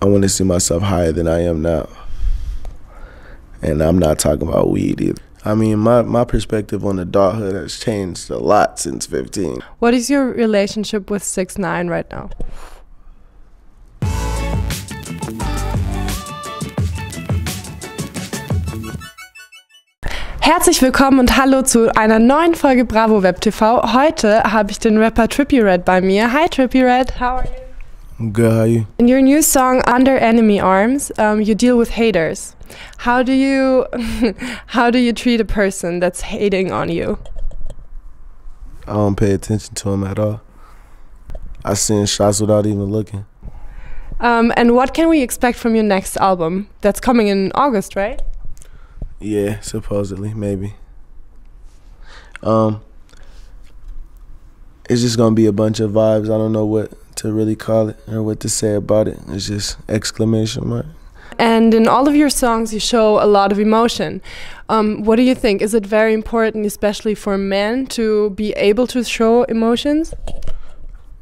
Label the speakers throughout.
Speaker 1: I want to see myself higher than I am now. And I'm not talking about weed either. I mean, my perspective on adulthood has changed a lot since 15.
Speaker 2: What is your relationship with 6ix9ine right now? Herzlich willkommen und hallo zu einer neuen Folge Bravo Web TV. Heute habe ich den Rapper Trippie Redd bei mir. Hi Trippie Redd, how are you?
Speaker 1: I'm good, how are you?
Speaker 2: In your new song Under Enemy Arms, you deal with haters. How do you treat a person that's hating on you?
Speaker 1: I don't pay attention to him at all. I send shots without even looking.
Speaker 2: And what can we expect from your next album? That's coming in August, right?
Speaker 1: Yeah, supposedly, maybe. It's just gonna be a bunch of vibes. I don't know what to really call it or what to say about it. It's just exclamation mark.
Speaker 2: And in all of your songs, you show a lot of emotion. What do you think? Is it very important, especially for men, to be able to show emotions?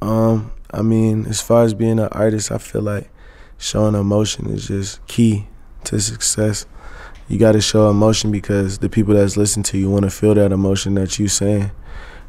Speaker 1: I mean, as far as being an artist, I feel like showing emotion is just key to success. You got to show emotion because the people that's listening to you want to feel that emotion that you saying,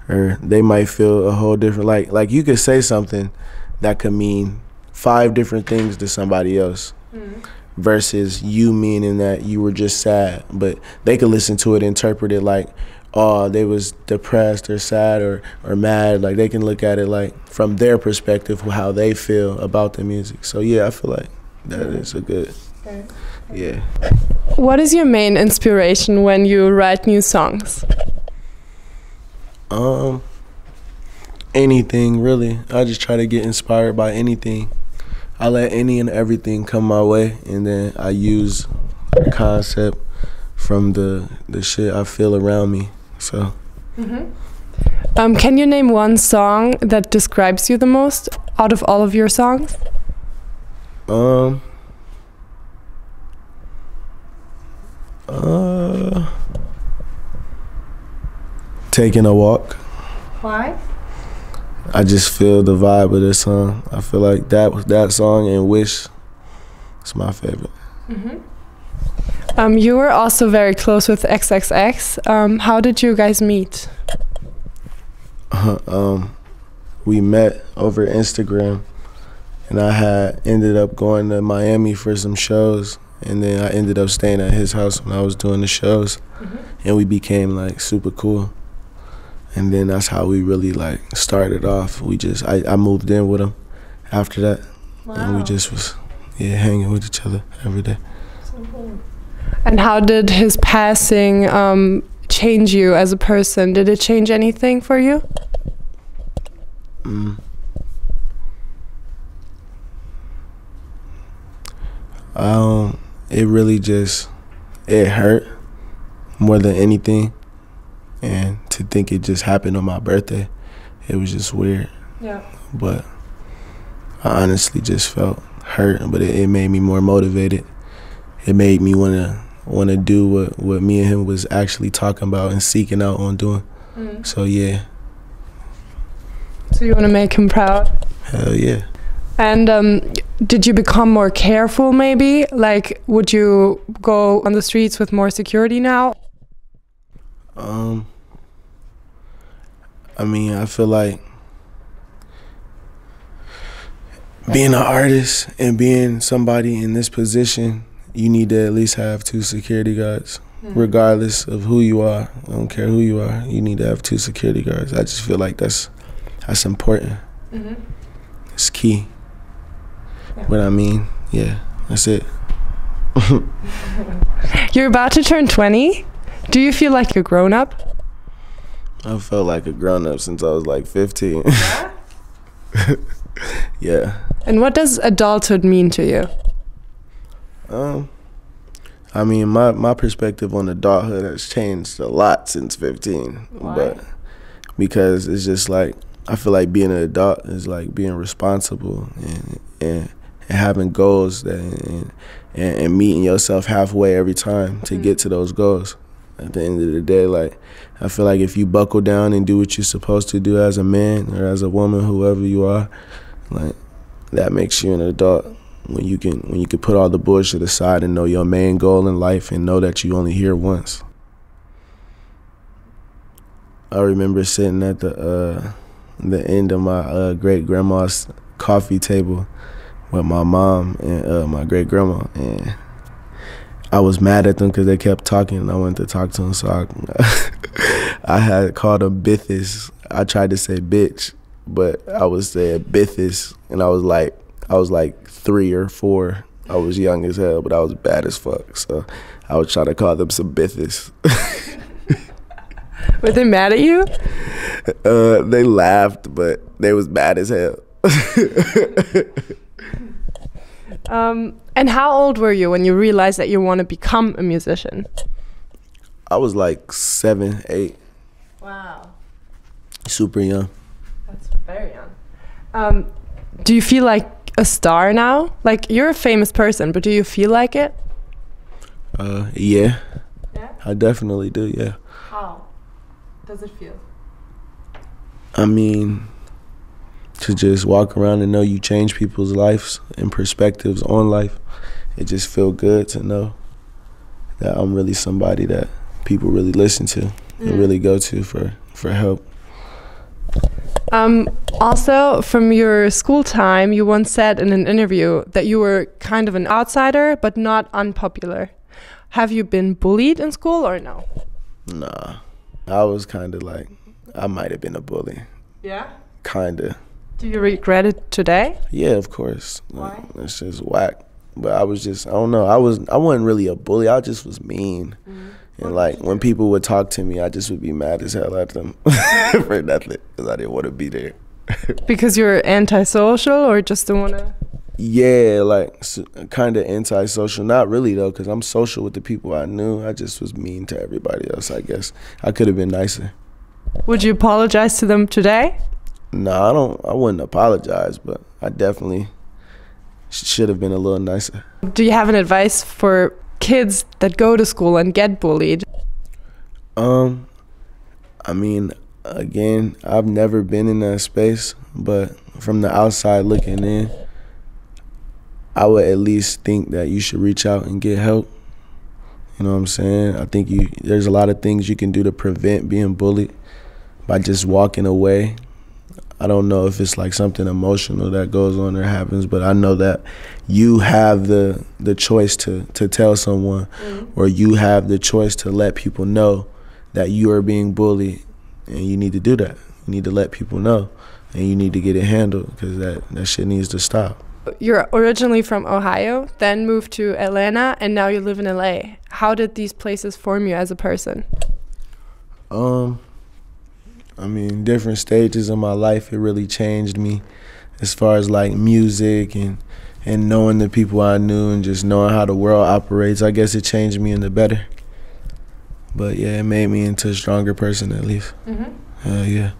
Speaker 1: or they might feel a whole different, like you could say something that could mean 5 different things to somebody else. Versus you meaning that you were just sad, but they could listen to it, interpret it like, oh, they was depressed or sad or mad. Like they can look at it like from their perspective, how they feel about the music. So yeah, I feel like that is a good, yeah.
Speaker 2: What is your main inspiration when you write new songs?
Speaker 1: Anything really. I just try to get inspired by anything. I let any and everything come my way, and then I use the concept from the shit I feel around me. So.
Speaker 2: Can you name one song that describes you the most out of all of your songs?
Speaker 1: Taking a walk.
Speaker 2: Why?
Speaker 1: I just feel the vibe of this song. I feel like that song and Wish is my favorite.
Speaker 2: You were also very close with XXX. How did you guys meet?
Speaker 1: We met over Instagram, and I had ended up going to Miami for some shows, and then I ended up staying at his house when I was doing the shows, and we became like super cool. And then that's how we really like started off. I moved in with him after that. Wow. And we just was hanging with each other every day.
Speaker 2: So cool. And how did his passing change you as a person? Did it change anything for you?
Speaker 1: It really just, it hurt more than anything. And to think it just happened on my birthday, it was just weird.
Speaker 2: Yeah.
Speaker 1: But I honestly just felt hurt, but it made me more motivated. It made me wanna do what me and him was actually talking about and seeking out on doing. So yeah.
Speaker 2: So you wanna make him proud?
Speaker 1: Hell yeah.
Speaker 2: And did you become more careful maybe? Like, would you go on the streets with more security now?
Speaker 1: I mean, I feel like being an artist and being somebody in this position, you need to at least have 2 security guards, regardless of who you are. I don't care who you are. You need to have 2 security guards. I just feel like that's important. It's key. Yeah. But I mean, yeah, that's it.
Speaker 2: You're about to turn 20. Do you feel like a grown-up?
Speaker 1: I felt like a grown-up since I was like 15.
Speaker 2: Yeah?
Speaker 1: Yeah.
Speaker 2: And what does adulthood mean to you?
Speaker 1: I mean, my perspective on adulthood has changed a lot since 15.
Speaker 2: Why?
Speaker 1: But because it's just like, I feel like being an adult is like being responsible and having goals and meeting yourself halfway every time to get to those goals. At the end of the day, like, I feel like if you buckle down and do what you're supposed to do as a man or as a woman, whoever you are, like, that makes you an adult. when you can put all the bullshit aside and know your main goal in life and know that you only here once. I remember sitting at the end of my great grandma's coffee table with my mom and my great grandma, and I was mad at them because they kept talking, and I wanted to talk to them, so I had called them bitches. I tried to say bitch, but I was saying bitches, and I was like 3 or 4. I was young as hell, but I was bad as fuck, so I was trying to call them some bitches.
Speaker 2: Were they mad at you?
Speaker 1: They laughed, but they was mad as hell.
Speaker 2: And how old were you when you realized that you want to become a musician?
Speaker 1: I was like 7, 8.
Speaker 2: Wow.
Speaker 1: Super young.
Speaker 2: That's very young. Do you feel like a star now? Like, you're a famous person, but do you feel like it?
Speaker 1: Yeah.
Speaker 2: Yeah?
Speaker 1: I definitely do, yeah.
Speaker 2: How does it feel?
Speaker 1: I mean, to just walk around and know you change people's lives and perspectives on life, it just feel good to know that I'm really somebody that people really listen to and really go to for help.
Speaker 2: Also, from your school time, you once said in an interview that you were kind of an outsider, but not unpopular. Have you been bullied in school or no?
Speaker 1: Nah, I was kind of like, I might have been a bully.
Speaker 2: Yeah?
Speaker 1: Kind of.
Speaker 2: Do you regret it today?
Speaker 1: Yeah, of course.
Speaker 2: Why?
Speaker 1: It's just whack. But I was just, I don't know, I wasn't really a bully. I just was mean. And like when people would talk to me, I just would be mad as hell at them for nothing, because I didn't want to be there.
Speaker 2: Because you're antisocial, or just don't want to?
Speaker 1: Yeah, like kind of antisocial. Not really though, because I'm social with the people I knew. I just was mean to everybody else, I guess. I could have been nicer.
Speaker 2: Would you apologize to them today?
Speaker 1: No, I wouldn't apologize, but I definitely should have been a little nicer.
Speaker 2: Do you have an advice for kids that go to school and get bullied?
Speaker 1: I mean, again, I've never been in that space, but from the outside looking in, I would at least think that you should reach out and get help. You know what I'm saying? I think there's a lot of things you can do to prevent being bullied by just walking away. I don't know if it's like something emotional that goes on or happens, but I know that you have the choice to tell someone, or you have the choice to let people know that you are being bullied, and you need to do that. You need to let people know, and you need to get it handled, because that shit needs to stop.
Speaker 2: You're originally from Ohio, then moved to Atlanta, and now you live in LA. How did these places form you as a person?
Speaker 1: I mean, different stages of my life, it really changed me as far as like music and knowing the people I knew and just knowing how the world operates. I guess it changed me in the better. But yeah, it made me into a stronger person at least. Yeah.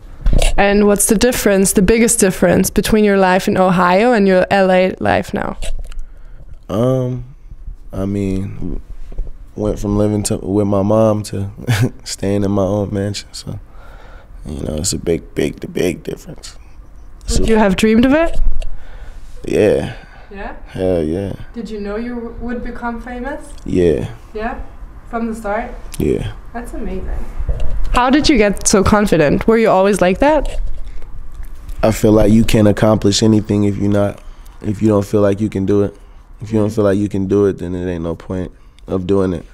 Speaker 2: And what's the difference, the biggest difference between your life in Ohio and your LA life now?
Speaker 1: I mean, went from living with my mom to staying in my own mansion, so you know, it's a big difference.
Speaker 2: Would you have dreamed of it?
Speaker 1: Yeah.
Speaker 2: Yeah?
Speaker 1: Hell yeah.
Speaker 2: Did you know you would become famous?
Speaker 1: Yeah.
Speaker 2: Yeah? From the start?
Speaker 1: Yeah.
Speaker 2: That's amazing. How did you get so confident? Were you always like that?
Speaker 1: I feel like you can't accomplish anything if you don't feel like you can do it. If you don't feel like you can do it, then it ain't no point of doing it.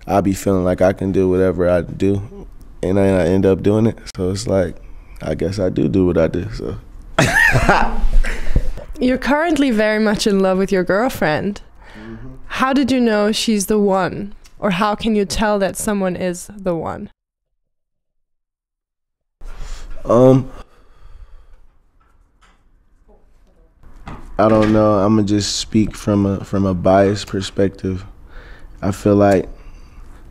Speaker 1: I be feeling like I can do whatever I do, and then I end up doing it. So it's like, I guess I do what I do, so.
Speaker 2: You're currently very much in love with your girlfriend. How did you know she's the one? Or how can you tell that someone is the one?
Speaker 1: I don't know. I'm gonna just speak from a biased perspective. I feel like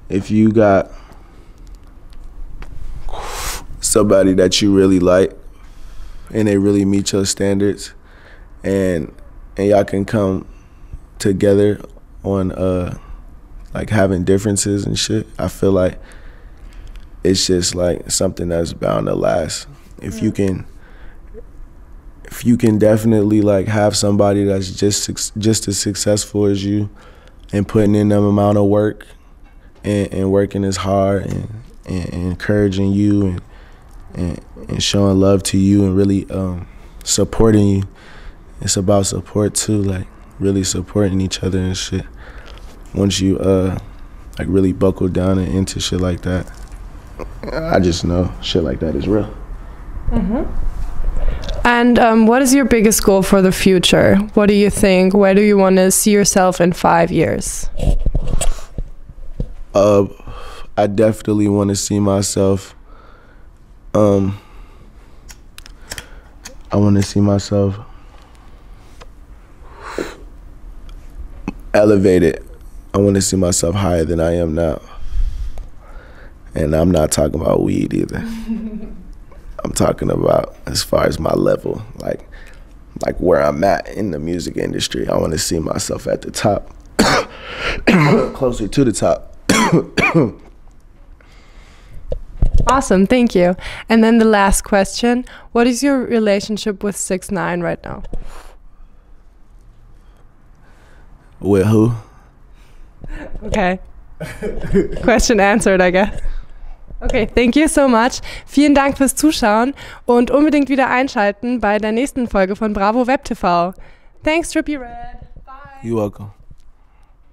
Speaker 1: if you got somebody that you really like and they really meet your standards, and y'all can come together on like having differences and shit, I feel like it's just like something that's bound to last. If if you can definitely like have somebody that's just as successful as you and putting in them amount of work and working as hard and encouraging you and showing love to you and really supporting you. It's about support too, like really supporting each other and shit. Once you like really buckle down and into shit like that, I just know shit like that is real.
Speaker 2: And what is your biggest goal for the future? What do you think? Where do you want to see yourself in 5 years?
Speaker 1: I definitely want to see myself. I want to see myself elevated. I want to see myself higher than I am now. And I'm not talking about weed either. I'm talking about as far as my level, like where I'm at in the music industry. I want to see myself at the top, closer to the top.
Speaker 2: Awesome, thank you. And then the last question, what is your relationship with 6ix9ine right now?
Speaker 1: With who?
Speaker 2: Okay. Question answered, I guess. Okay, thank you so much. Vielen Dank fürs Zuschauen und unbedingt wieder einschalten bei der nächsten Folge von Bravo Web TV. Thanks, Trippie Redd. Bye.
Speaker 1: You're welcome.